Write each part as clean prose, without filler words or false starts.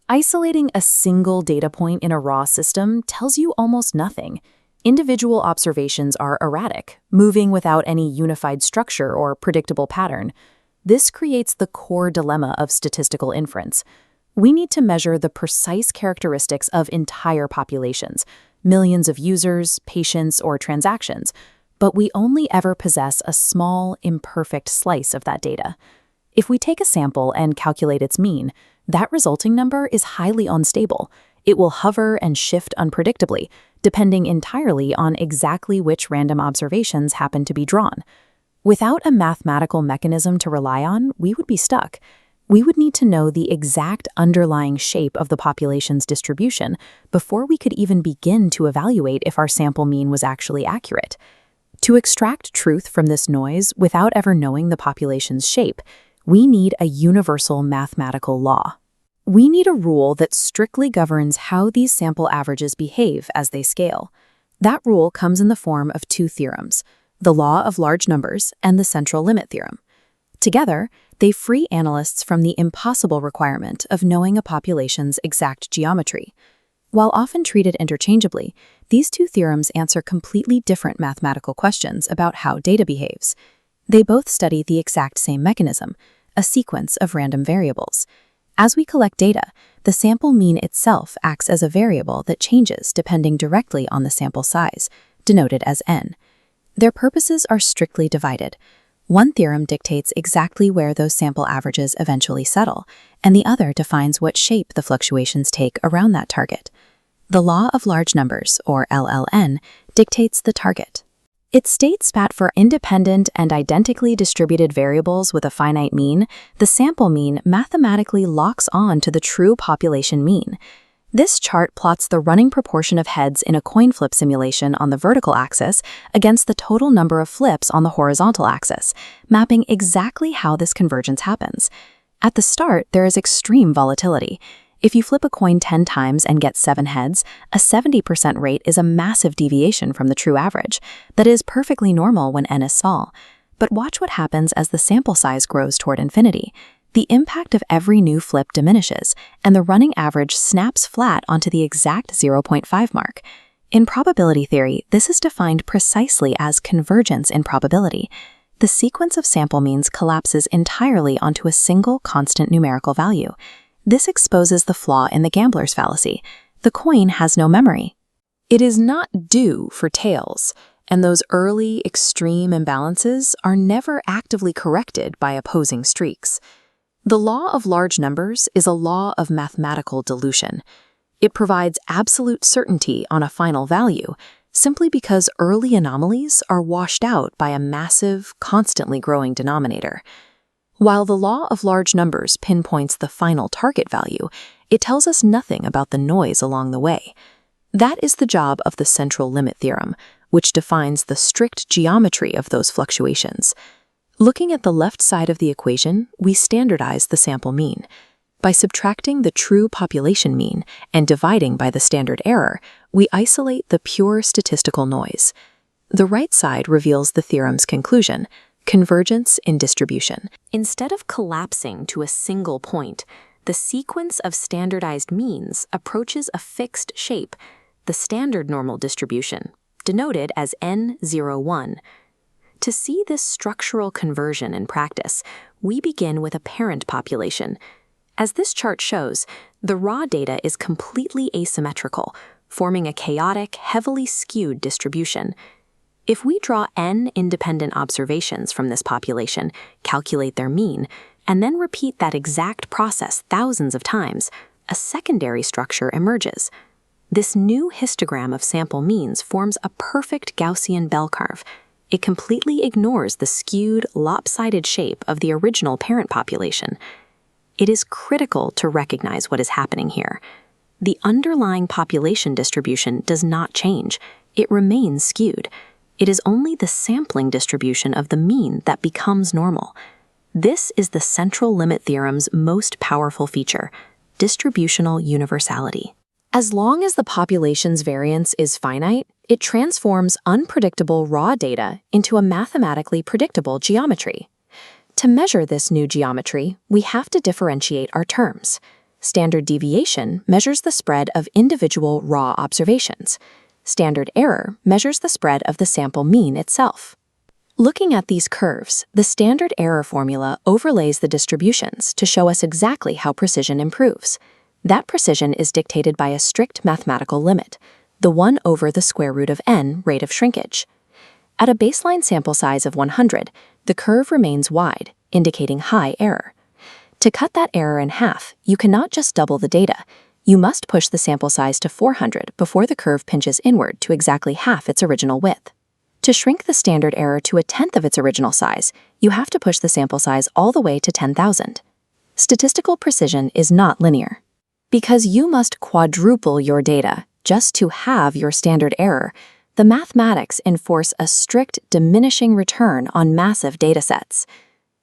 Isolating a single data point in a raw system tells you almost nothing. Individual observations are erratic, moving without any unified structure or predictable pattern. This creates the core dilemma of statistical inference. We need to measure the precise characteristics of entire populations, millions of users, patients, or transactions, but we only ever possess a small, imperfect slice of that data. If we take a sample and calculate its mean, that resulting number is highly unstable. It will hover and shift unpredictably, depending entirely on exactly which random observations happen to be drawn. Without a mathematical mechanism to rely on, we would be stuck. We would need to know the exact underlying shape of the population's distribution before we could even begin to evaluate if our sample mean was actually accurate. To extract truth from this noise without ever knowing the population's shape, we need a universal mathematical law. We need a rule that strictly governs how these sample averages behave as they scale. That rule comes in the form of two theorems, the law of large numbers and the central limit theorem. Together, they free analysts from the impossible requirement of knowing a population's exact geometry. While often treated interchangeably, these two theorems answer completely different mathematical questions about how data behaves. They both study the exact same mechanism, a sequence of random variables. As we collect data, the sample mean itself acts as a variable that changes depending directly on the sample size, denoted as n. Their purposes are strictly divided. One theorem dictates exactly where those sample averages eventually settle, and the other defines what shape the fluctuations take around that target. The law of large numbers, or LLN, dictates the target. It states that for independent and identically distributed variables with a finite mean, the sample mean mathematically locks on to the true population mean. This chart plots the running proportion of heads in a coin flip simulation on the vertical axis against the total number of flips on the horizontal axis, mapping exactly how this convergence happens. At the start, there is extreme volatility. If you flip a coin 10 times and get 7 heads, a 70% rate is a massive deviation from the true average. That is perfectly normal when n is small. But watch what happens as the sample size grows toward infinity. The impact of every new flip diminishes, and the running average snaps flat onto the exact 0.5 mark. In probability theory, this is defined precisely as convergence in probability. The sequence of sample means collapses entirely onto a single constant numerical value. This exposes the flaw in the gambler's fallacy. The coin has no memory. It is not due for tails, and those early extreme imbalances are never actively corrected by opposing streaks. The law of large numbers is a law of mathematical dilution. It provides absolute certainty on a final value, simply because early anomalies are washed out by a massive, constantly growing denominator. While the law of large numbers pinpoints the final target value, it tells us nothing about the noise along the way. That is the job of the central limit theorem, which defines the strict geometry of those fluctuations. Looking at the left side of the equation, we standardize the sample mean. By subtracting the true population mean and dividing by the standard error, we isolate the pure statistical noise. The right side reveals the theorem's conclusion: convergence in distribution. Instead of collapsing to a single point, the sequence of standardized means approaches a fixed shape, the standard normal distribution, denoted as N01. To see this structural conversion in practice, we begin with a parent population. As this chart shows, the raw data is completely asymmetrical, forming a chaotic, heavily skewed distribution. If we draw n independent observations from this population, calculate their mean, and then repeat that exact process thousands of times, a secondary structure emerges. This new histogram of sample means forms a perfect Gaussian bell curve. It completely ignores the skewed, lopsided shape of the original parent population. It is critical to recognize what is happening here. The underlying population distribution does not change. It remains skewed. It is only the sampling distribution of the mean that becomes normal. This is the central limit theorem's most powerful feature: distributional universality. As long as the population's variance is finite, it transforms unpredictable raw data into a mathematically predictable geometry. To measure this new geometry, we have to differentiate our terms. Standard deviation measures the spread of individual raw observations. Standard error measures the spread of the sample mean itself. Looking at these curves, the standard error formula overlays the distributions to show us exactly how precision improves. That precision is dictated by a strict mathematical limit, the 1 over the square root of n rate of shrinkage. At a baseline sample size of 100, the curve remains wide, indicating high error. To cut that error in half, you cannot just double the data. You must push the sample size to 400 before the curve pinches inward to exactly half its original width. To shrink the standard error to 1/10 of its original size, you have to push the sample size all the way to 10,000. Statistical precision is not linear. Because you must quadruple your data just to have your standard error, the mathematics enforce a strict diminishing return on massive datasets.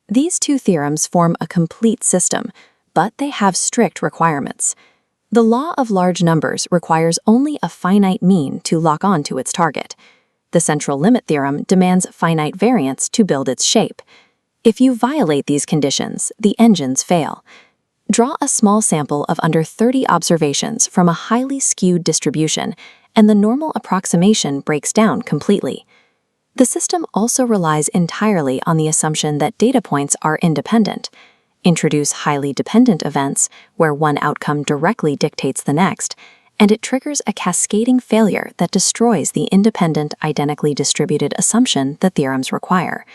These two theorems form a complete system, but they have strict requirements. The law of large numbers requires only a finite mean to lock on to its target. The central limit theorem demands finite variance to build its shape. If you violate these conditions, the engines fail. Draw a small sample of under 30 observations from a highly skewed distribution, and the normal approximation breaks down completely. The system also relies entirely on the assumption that data points are independent. Introduce highly dependent events, where one outcome directly dictates the next, and it triggers a cascading failure that destroys the independent, identically distributed assumption the theorems require.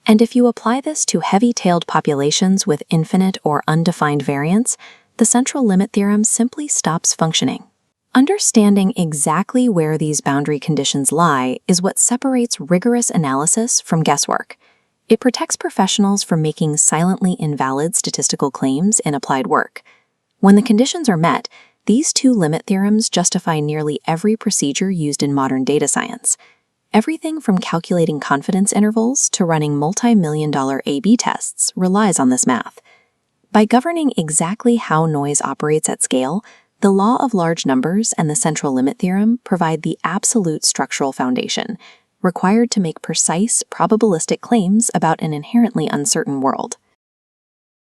And if you apply this to heavy-tailed populations with infinite or undefined variance, the central limit theorem simply stops functioning. Understanding exactly where these boundary conditions lie is what separates rigorous analysis from guesswork. It protects professionals from making silently invalid statistical claims in applied work. When the conditions are met, these two limit theorems justify nearly every procedure used in modern data science. Everything from calculating confidence intervals to running multi-million-dollar A/B tests relies on this math. By governing exactly how noise operates at scale, the law of large numbers and the central limit theorem provide the absolute structural foundation required to make precise, probabilistic claims about an inherently uncertain world.